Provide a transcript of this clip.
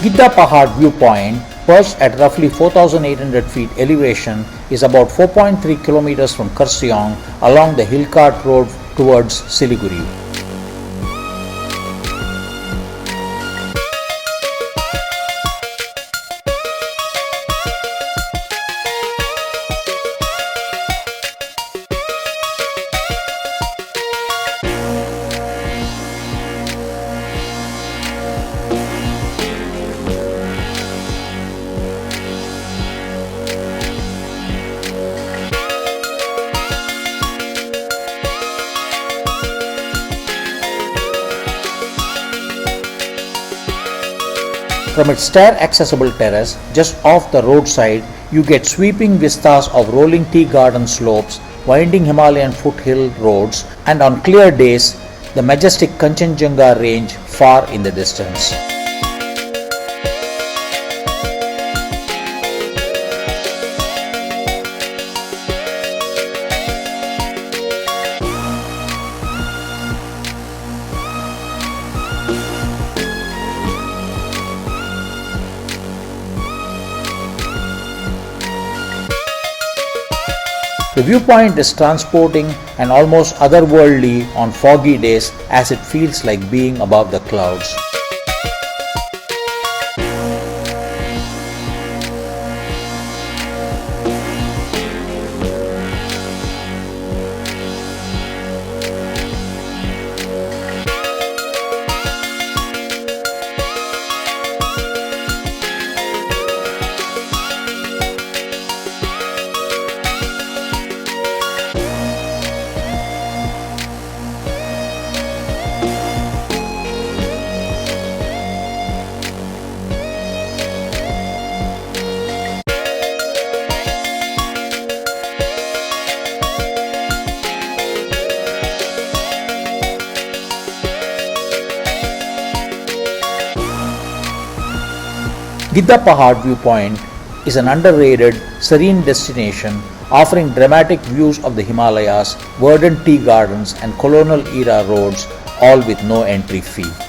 Giddha Pahar View Point, perched at roughly 4,800 feet elevation, is about 4.3 kilometers from Kurseong along the hillcart road towards Siliguri. From its stair-accessible terrace just off the roadside, you get sweeping vistas of rolling tea garden slopes, winding Himalayan foothill roads, and on clear days, the majestic Kanchenjunga range far in the distance. The viewpoint is transporting and almost otherworldly on foggy days as it feels like being above the clouds. Giddha Pahar View Point is an underrated, serene destination offering dramatic views of the Himalayas, verdant tea gardens and colonial-era roads, all with no entry fee.